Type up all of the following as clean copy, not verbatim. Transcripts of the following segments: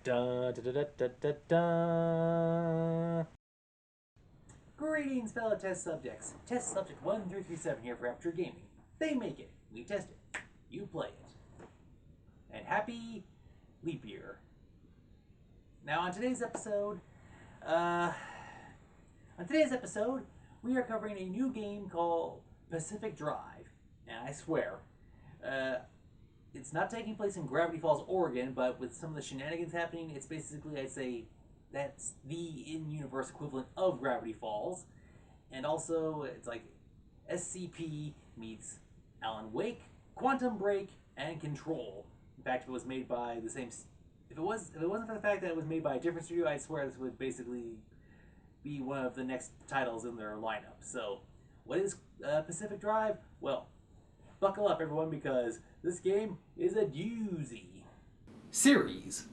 Da, da, da, da, da, da, da. Greetings, fellow test subjects. Test subject 1337 here for Aperture Gaming. They make it. We test it. You play it. And happy leap year. Now, on today's episode, we are covering a new game called Pacific Drive. And I swear, it's not taking place in Gravity Falls, Oregon, but with some of the shenanigans happening, it's basically, I'd say, that's the in-universe equivalent of Gravity Falls. And also, it's like SCP meets Alan Wake, Quantum Break, and Control. In fact, if it was made by the same... If it wasn't for the fact that it was made by a different studio, I'd swear this would basically be one of the next titles in their lineup. So, what is Pacific Drive? Well, buckle up, everyone, because this game is a doozy. Series.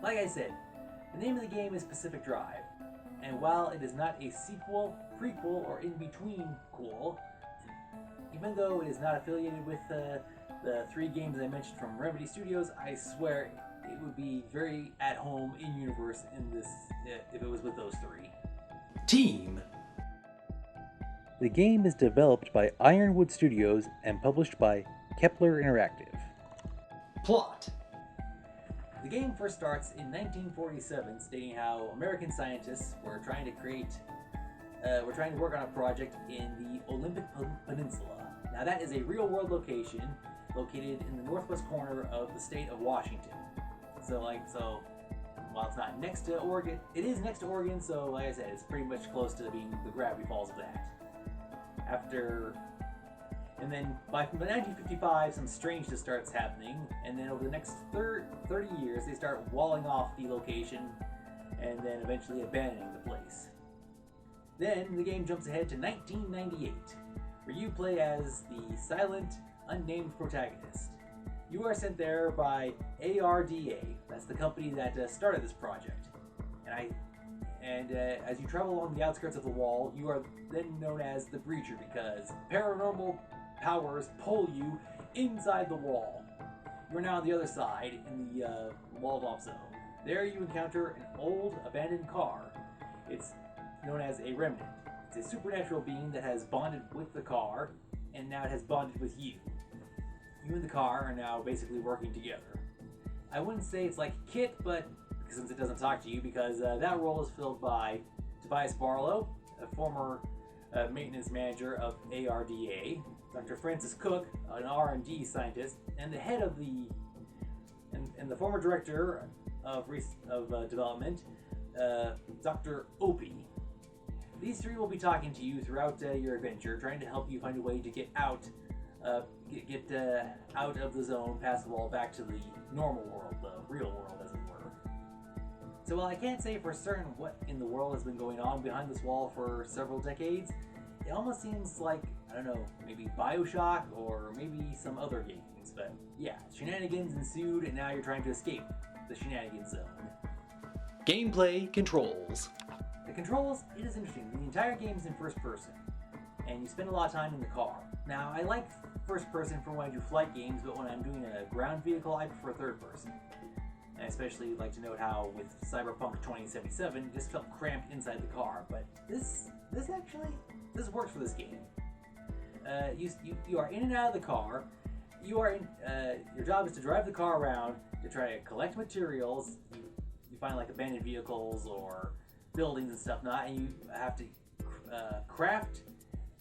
Like I said, the name of the game is Pacific Drive, and while it is not a sequel, prequel, or in-between cool, even though it is not affiliated with the three games I mentioned from Remedy Studios, I swear it would be very at home in-universe in this if it was with those three. Team. The game is developed by Ironwood Studios and published by Kepler Interactive. Plot. The game first starts in 1947, stating how American scientists were trying to work on a project in the Olympic Peninsula. Now that is a real-world location located in the northwest corner of the state of Washington. So while it's not next to Oregon, it is next to Oregon, so like I said, it's pretty much close to being the Gravity Falls of that. And then by 1955, some strangeness starts happening, and then over the next 30 years, they start walling off the location and then eventually abandoning the place. Then the game jumps ahead to 1998, where you play as the silent, unnamed protagonist. You are sent there by ARDA, that's the company that started this project. And as you travel along the outskirts of the wall, you are then known as the Breacher because paranormal powers pull you inside the wall. You are now on the other side in the walled-off zone. There you encounter an old, abandoned car. It's known as a remnant. It's a supernatural being that has bonded with the car, and now it has bonded with you. You and the car are now basically working together. I wouldn't say it's like Kit, but since it doesn't talk to you, because that role is filled by Tobias Barlow, a former maintenance manager of ARDA, Dr. Francis Cook, an R&D scientist, and the head of and the former director of development, Dr. Opie. These three will be talking to you throughout your adventure, trying to help you find a way to get out, out of the zone, past the wall, back to the normal world, the real world, as it were. So while I can't say for certain what in the world has been going on behind this wall for several decades, it almost seems like, I don't know, maybe BioShock or maybe some other games. But yeah, shenanigans ensued, and now you're trying to escape the shenanigans zone. Gameplay controls. The controls, it is interesting. The entire game is in first person, and you spend a lot of time in the car. Now, I like first person for when I do flight games, but when I'm doing a ground vehicle, I prefer third person. And I especially like to note how with Cyberpunk 2077, it just felt cramped inside the car. But this works for this game. You are in and out of the car. Your job is to drive the car around to try to collect materials. You find like abandoned vehicles or buildings and stuff, and you have to craft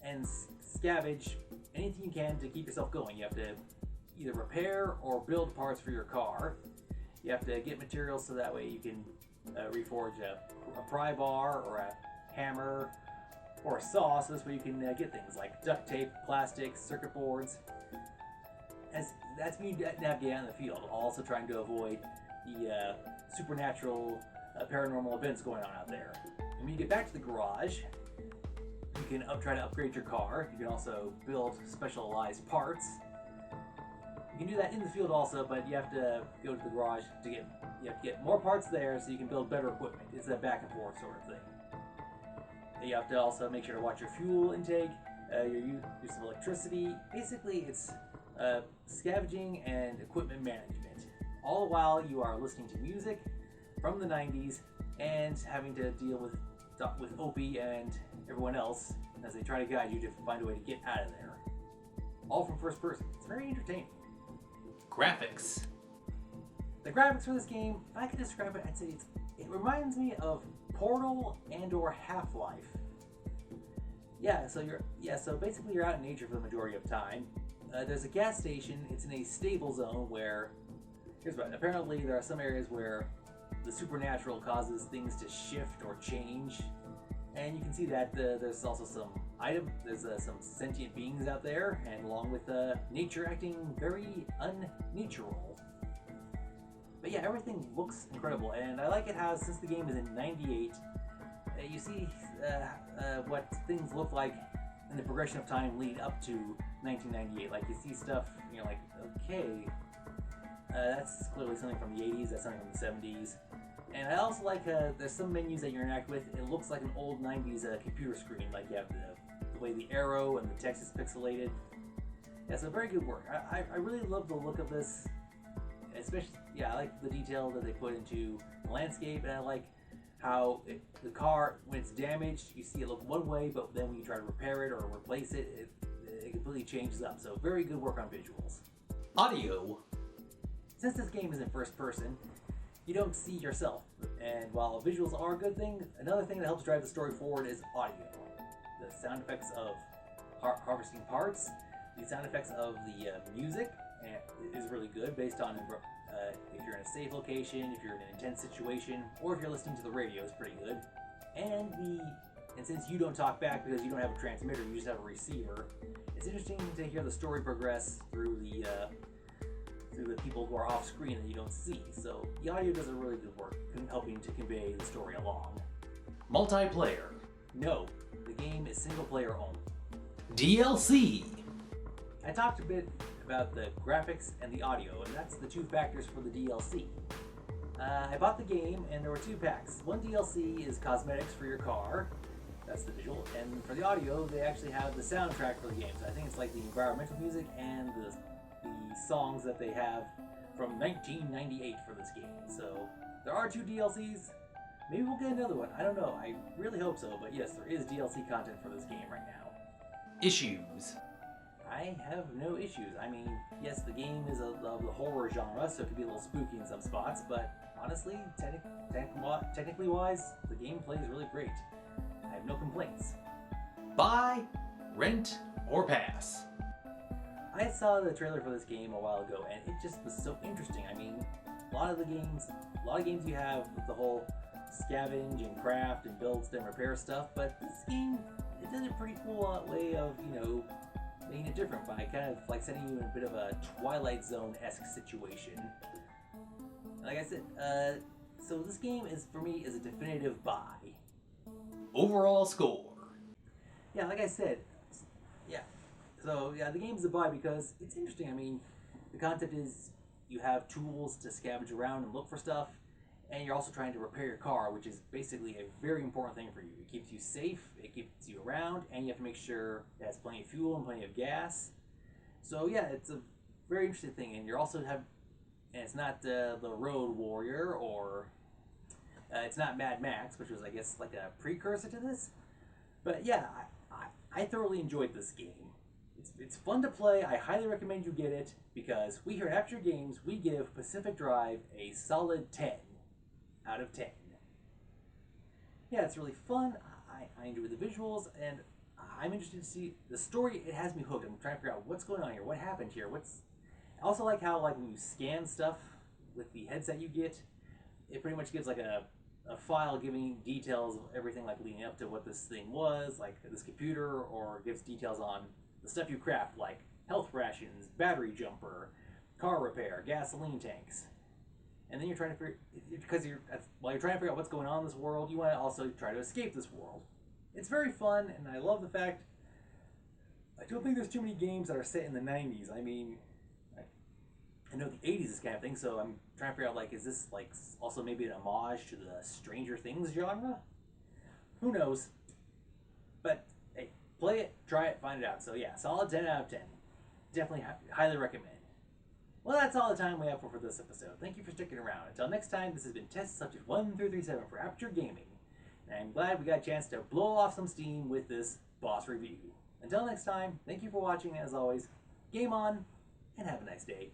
and scavenge anything you can to keep yourself going. You have to either repair or build parts for your car. You have to get materials so that way you can reforge a pry bar or a hammer or a saw, so this way you can get things like duct tape, plastic, circuit boards. That's when you navigate out in the field, also trying to avoid the supernatural paranormal events going on out there. And when you get back to the garage, you can try to upgrade your car. You can also build specialized parts. You can do that in the field also, but you have to go to the garage to get more parts there so you can build better equipment. It's a back and forth sort of thing. You have to also make sure to watch your fuel intake, your use of electricity. Basically, it's scavenging and equipment management. All the while you are listening to music, from the 90s and having to deal with Opie and everyone else as they try to guide you to find a way to get out of there. All from first person. It's very entertaining. Graphics. The graphics for this game, if I could describe it, I'd say it reminds me of Portal and/or Half-Life. So basically you're out in nature for the majority of time. There's a gas station. It's in a stable zone where apparently there are some areas where the supernatural causes things to shift or change, and you can see that there's also some some sentient beings out there, and along with nature acting very unnatural. But yeah, everything looks incredible, and I like it how since the game is in '98, you see what things look like in the progression of time lead up to 1998. Like you see stuff, you're like, okay, that's clearly something from the 80s, that's something from the 70s. And I also like there's some menus that you interact with. It looks like an old 90s computer screen, like you have the way the arrow and the text is pixelated. Yeah, so very good work. I really love the look of this, especially, I like the detail that they put into the landscape, and I like how the car, when it's damaged, you see it look one way, but then when you try to repair it or replace it, it completely changes up. So very good work on visuals. Audio. Since this game is in first person, you don't see yourself. And while visuals are a good thing, another thing that helps drive the story forward is audio. The sound effects of harvesting parts, the sound effects of the music is really good based on if you're in a safe location, if you're in an intense situation, or if you're listening to the radio, it's pretty good. And since you don't talk back because you don't have a transmitter, you just have a receiver, it's interesting to hear the story progress through the people who are off screen that you don't see. So the audio does a really good work in helping to convey the story along. Multiplayer. No, the game is single player only. DLC. I talked a bit about the graphics and the audio, and that's the two factors for the DLC. I bought the game, and there were two packs. One DLC is cosmetics for your car, that's the visual, and for the audio, they actually have the soundtrack for the game. So I think it's like the environmental music and the songs that they have from 1998 for this game. So there are two DLCs. Maybe we'll get another one. I don't know. I really hope so. But yes, there is DLC content for this game right now. Issues. I have no issues. I mean, yes, the game is of the horror genre, so it could be a little spooky in some spots. But honestly, technically wise, the gameplay is really great. I have no complaints. Buy, rent, or pass. I saw the trailer for this game a while ago, and it just was so interesting. I mean, a lot of games you have with the whole scavenge and craft and build and repair stuff, but this game, it did a pretty cool way of, making it different by kind of like setting you in a bit of a Twilight Zone-esque situation. Like I said, so this game is, for me, is a definitive buy. Overall score. Yeah, like I said, So the game's a buy because it's interesting. I mean, the concept is you have tools to scavenge around and look for stuff, and you're also trying to repair your car, which is basically a very important thing for you. It keeps you safe, it keeps you around, and you have to make sure it has plenty of fuel and plenty of gas. So yeah, it's a very interesting thing, and it's not the Road Warrior, or it's not Mad Max, which was, I guess, like a precursor to this. But yeah, I thoroughly enjoyed this game. It's fun to play. I highly recommend you get it because we here at Aperture Games, we give Pacific Drive a solid 10 out of 10. Yeah, it's really fun. I enjoy the visuals, and I'm interested to see the story. It has me hooked. I'm trying to figure out what's going on here, what happened here. I also like how when you scan stuff with the headset you get, it pretty much gives like a file giving details of everything like leading up to what this thing was, like this computer, or gives details on the stuff you craft, like health rations, battery jumper, car repair, gasoline tanks. And then you're trying to while you're trying to figure out what's going on in this world, you want to also try to escape this world. It's very fun, and I love the fact, I don't think there's too many games that are set in the 90s. I mean, I know the 80s is kind of thing, so I'm trying to figure out, is this also maybe an homage to the Stranger Things genre? Who knows? But hey, play it, try it, find it out. So yeah, solid 10 out of 10. Definitely highly recommend. Well, that's all the time we have for this episode. Thank you for sticking around. Until next time, this has been Test Subject 1337 for Aperture Gaming, and I'm glad we got a chance to blow off some steam with this boss review. Until next time, thank you for watching, as always, game on, and have a nice day.